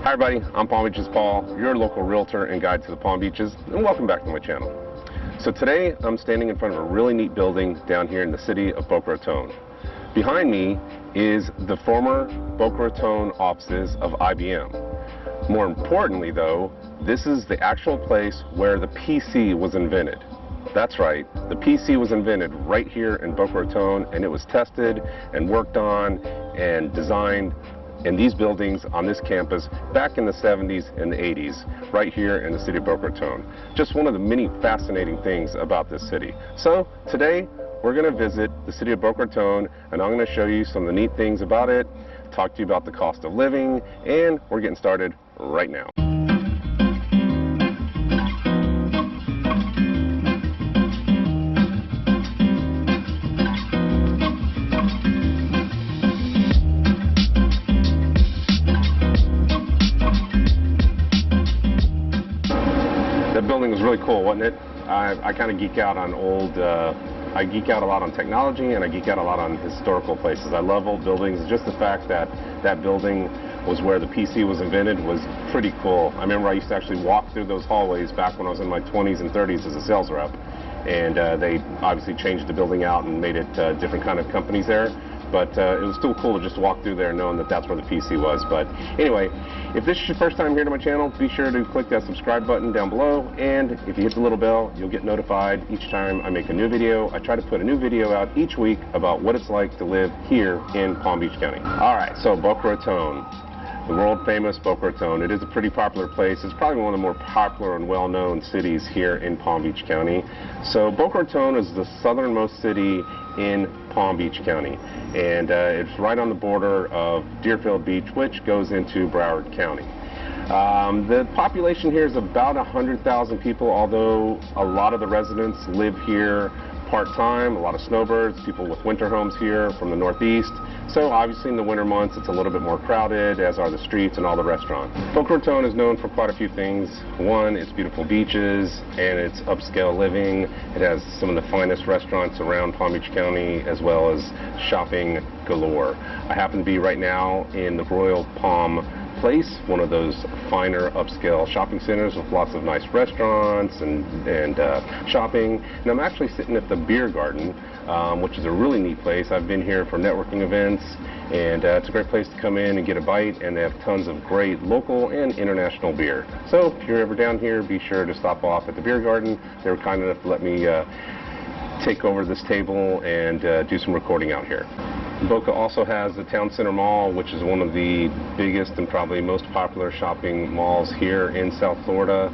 Hi everybody, I'm Palm Beaches Paul, your local realtor and guide to the Palm Beaches, and welcome back to my channel. So today I'm standing in front of a really neat building down here in the city of Boca Raton. Behind me is the former Boca Raton offices of IBM. More importantly though, this is the actual place where the PC was invented. That's right, the PC was invented right here in Boca Raton, and it was tested and worked on and designed in these buildings on this campus back in the 70s and the 80s, right here in the city of Boca Raton. Just one of the many fascinating things about this city. So today we're going to visit the city of Boca Raton, and I'm going to show you some of the neat things about it, talk to you about the cost of living, and we're getting started right now. That building was really cool, wasn't it? I kind of geek out on I geek out a lot on technology, and I geek out a lot on historical places. I love old buildings. Just the fact that that building was where the PC was invented was pretty cool. I remember I used to actually walk through those hallways back when I was in my 20s and 30s as a sales rep. And they obviously changed the building out and made it different kind of companies there. But it was still cool to just walk through there knowing that that's where the PC was. But anyway, if this is your first time here to my channel, be sure to click that subscribe button down below. And if you hit the little bell, you'll get notified each time I make a new video. I try to put a new video out each week about what it's like to live here in Palm Beach County. All right, so Boca Raton. The world famous Boca Raton. It is a pretty popular place. It's probably one of the more popular and well-known cities here in Palm Beach County. So Boca Raton is the southernmost city in Palm Beach County, and it's right on the border of Deerfield Beach, which goes into Broward County. The population here is about 100,000 people, although a lot of the residents live here part-time, a lot of snowbirds, people with winter homes here from the Northeast. So obviously in the winter months it's a little bit more crowded, as are the streets and all the restaurants. Boca Raton is known for quite a few things. One, its beautiful beaches and its upscale living. It has some of the finest restaurants around Palm Beach County, as well as shopping galore. I happen to be right now in the Royal Palm Place, one of those finer upscale shopping centers with lots of nice restaurants and shopping. And I'm actually sitting at the Beer Garden, which is a really neat place. I've been here for networking events, and it's a great place to come in and get a bite, and they have tons of great local and international beer. So if you're ever down here, be sure to stop off at the Beer Garden. They were kind enough to let me take over this table and do some recording out here. Boca also has the Town Center Mall, which is one of the biggest and probably most popular shopping malls here in South Florida.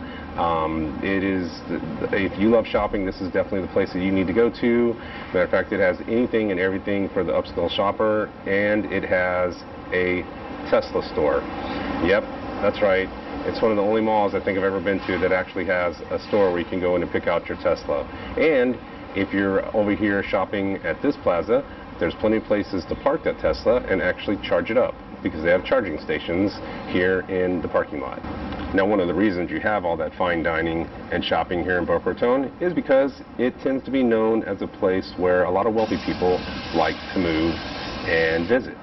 If you love shopping, this is definitely the place that you need to go to. Matter of fact, it has anything and everything for the upscale shopper, and it has a Tesla store. Yep, that's right. It's one of the only malls I think I've ever been to that actually has a store where you can go in and pick out your Tesla. And if you're over here shopping at this plaza, there's plenty of places to park that Tesla and actually charge it up, because they have charging stations here in the parking lot. Now, one of the reasons you have all that fine dining and shopping here in Boca Raton is because it tends to be known as a place where a lot of wealthy people like to move and visit.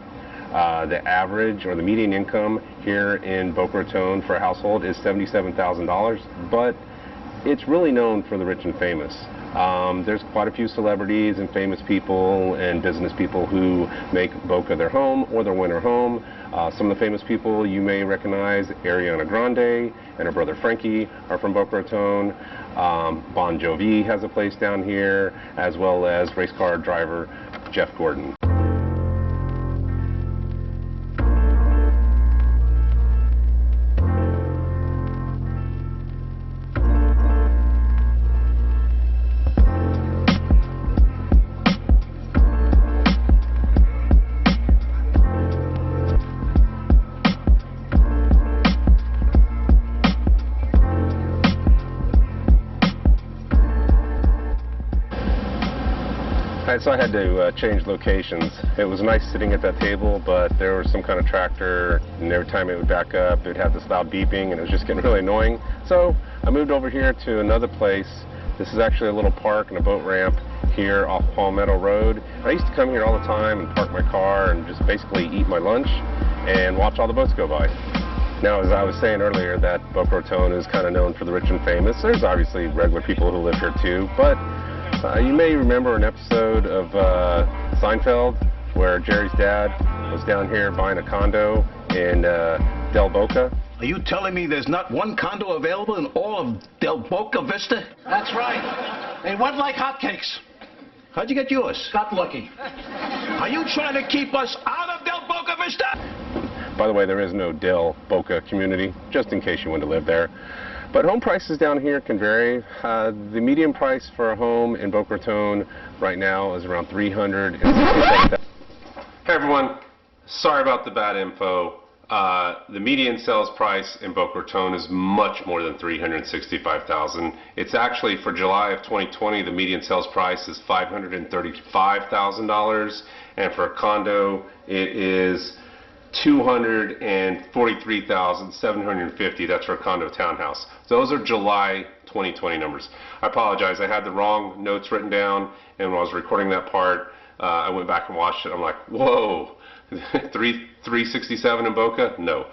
The average or the median income here in Boca Raton for a household is $77,000, but it's really known for the rich and famous. There's quite a few celebrities and famous people and business people who make Boca their home or their winter home. Some of the famous people you may recognize: Ariana Grande and her brother Frankie are from Boca Raton. Bon Jovi has a place down here, as well as race car driver Jeff Gordon. So I had to change locations. It was nice sitting at that table, but there was some kind of tractor, and every time it would back up, it would have this loud beeping, and it was just getting really annoying. So I moved over here to another place. This is actually a little park and a boat ramp here off Palmetto Road. I used to come here all the time and park my car and just basically eat my lunch and watch all the boats go by. Now, as I was saying earlier, that Boca Raton is kind of known for the rich and famous. There's obviously regular people who live here too, but you may remember an episode of Seinfeld where Jerry's dad was down here buying a condo in Del Boca. Are you telling me there's not one condo available in all of Del Boca Vista? That's right. They went like hotcakes. How'd you get yours? Got lucky. Are you trying to keep us out of Del Boca Vista? By the way, there is no Del Boca community, just in case you want to live there. But home prices down here can vary. The median price for a home in Boca Raton right now is around $367,000. Hey everyone, sorry about the bad info. The median sales price in Boca Raton is much more than $365,000. It's actually, for July of 2020, the median sales price is $535,000, and for a condo it is $243,750. That's for a condo townhouse. Those are July 2020 numbers. I apologize, I had the wrong notes written down, and when I was recording that part, I went back and watched it. I'm like, whoa, 367 in Boca? No.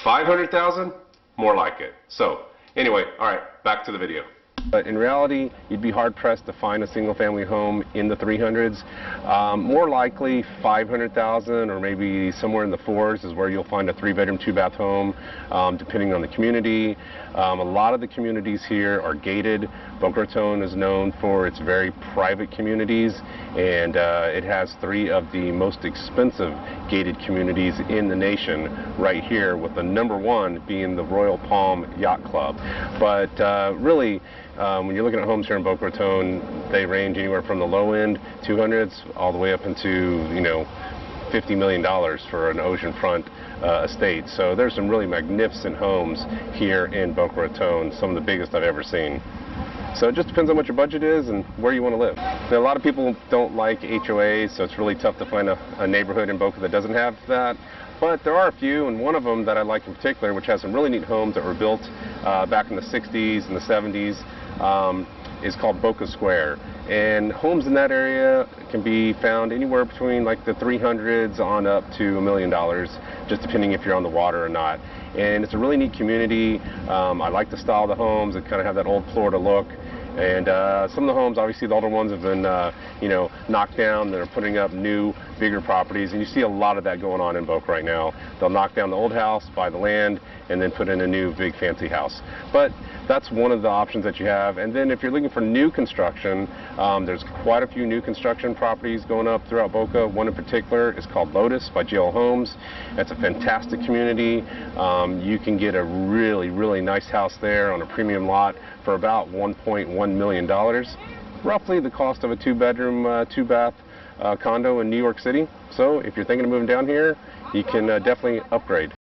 500,000? More like it. So, anyway, all right, back to the video. But in reality, you'd be hard-pressed to find a single-family home in the 300s. More likely, 500,000 or maybe somewhere in the 4s is where you'll find a 3-bedroom, 2-bath home, depending on the community. A lot of the communities here are gated. Boca Raton is known for its very private communities, and it has 3 of the most expensive gated communities in the nation right here, with the #1 being the Royal Palm Yacht Club. But really, when you're looking at homes here in Boca Raton, they range anywhere from the low end 200s all the way up into, you know, $50 million for an oceanfront estate. So there's some really magnificent homes here in Boca Raton, some of the biggest I've ever seen. So it just depends on what your budget is and where you want to live. Now, a lot of people don't like HOAs, so it's really tough to find a neighborhood in Boca that doesn't have that. But there are a few, and one of them that I like in particular, which has some really neat homes that were built back in the 60s and the 70s, is called Boca Square. And homes in that area can be found anywhere between like the 300s on up to $1 million, just depending if you're on the water or not. And it's a really neat community. I like the style of the homes. It kind of have that old Florida look. And some of the homes, obviously the older ones have been, you know, knocked down. They're putting up new, bigger properties, and you see a lot of that going on in Boca right now. They'll knock down the old house, buy the land, and then put in a new, big, fancy house. But that's one of the options that you have. And then if you're looking for new construction, there's quite a few new construction properties going up throughout Boca. One in particular is called Lotus by GL Homes. It's a fantastic community. You can get a really, really nice house there on a premium lot for about $1.1 million, roughly the cost of a 2-bedroom, 2-bath condo in New York City. So if you're thinking of moving down here, you can definitely upgrade.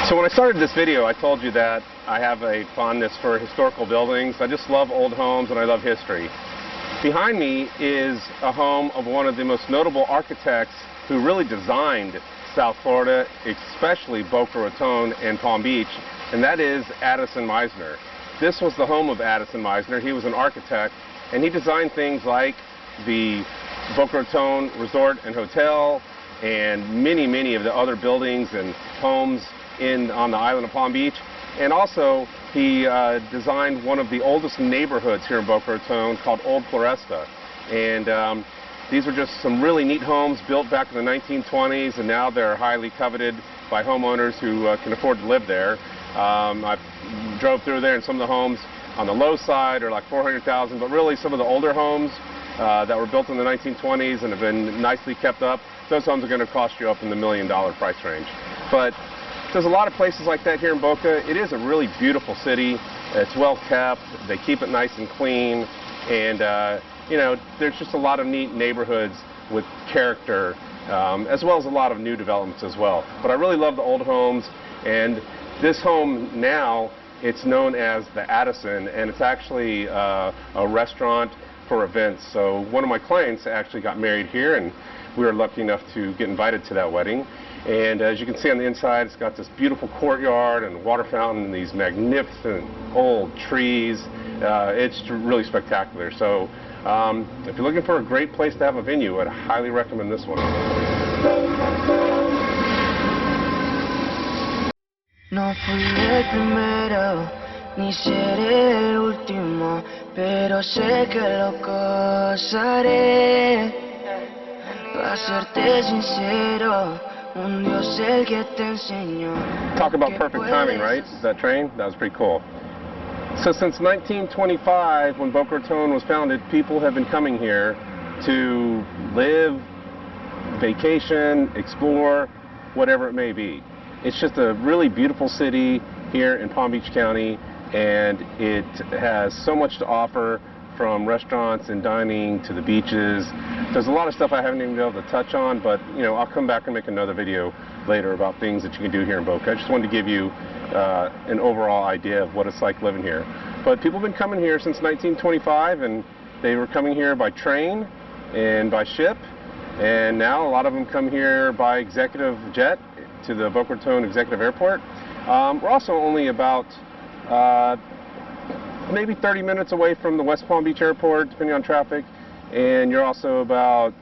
So when I started this video, I told you that I have a fondness for historical buildings. I just love old homes and I love history. Behind me is a home of one of the most notable architects who really designed South Florida, especially Boca Raton and Palm Beach, and that is Addison Meisner. This was the home of Addison Meisner. He was an architect, and he designed things like the Boca Raton Resort and Hotel and many, many of the other buildings and homes on the island of Palm Beach. And also, he designed one of the oldest neighborhoods here in Boca Raton called Old Floresta. And these were just some really neat homes built back in the 1920s, and now they're highly coveted by homeowners who can afford to live there. I drove through there, and some of the homes on the low side are like $400,000, but really some of the older homes that were built in the 1920s and have been nicely kept up, those homes are going to cost you up in the $1 million price range. But there's a lot of places like that here in Boca. It is a really beautiful city. It's well kept. They keep it nice and clean. And, you know, there's just a lot of neat neighborhoods with character, as well as a lot of new developments as well. But I really love the old homes. And this home now, it's known as the Addison, and it's actually a restaurant for events. So one of my clients actually got married here, and we were lucky enough to get invited to that wedding. And as you can see on the inside, it's got this beautiful courtyard and water fountain and these magnificent old trees. It's really spectacular. So if you're looking for a great place to have a venue, I'd highly recommend this one. No fui el primero, ni seré el último, pero sé que lo gozaré. Para serte sincero, un Dios el que te enseñó. Talk about perfect timing, right? That train? That was pretty cool. So since 1925, when Boca Raton was founded, people have been coming here to live, vacation, explore, whatever it may be. It's just a really beautiful city here in Palm Beach County, and it has so much to offer, from restaurants and dining to the beaches. There's a lot of stuff I haven't even been able to touch on, but you know, I'll come back and make another video later about things that you can do here in Boca. I just wanted to give you an overall idea of what it's like living here. But people have been coming here since 1925, and they were coming here by train and by ship, and now a lot of them come here by executive jet to the Boca Raton Executive Airport. We're also only about maybe 30 minutes away from the West Palm Beach Airport, depending on traffic, and you're also about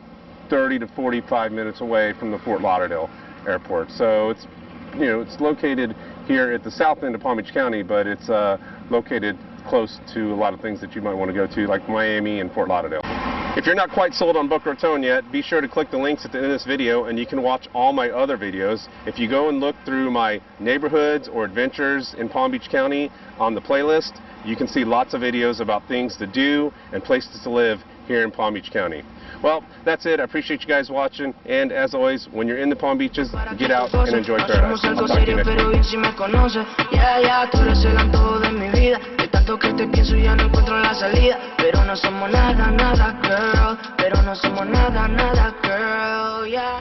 30 to 45 minutes away from the Fort Lauderdale Airport. So it's, you know, it's located here at the south end of Palm Beach County, but it's located close to a lot of things that you might want to go to, like Miami and Fort Lauderdale. If you're not quite sold on Boca Raton yet, be sure to click the links at the end of this video, and you can watch all my other videos. If you go and look through my neighborhoods or adventures in Palm Beach County on the playlist, you can see lots of videos about things to do and places to live here in Palm Beach County. Well, that's it. I appreciate you guys watching, and as always, when you're in the Palm Beaches, get out and enjoy paradise. I'll talk to you next time. Tanto que te pienso ya no encuentro la salida, pero no somos nada, nada, girl, pero no somos nada, nada, girl, yeah.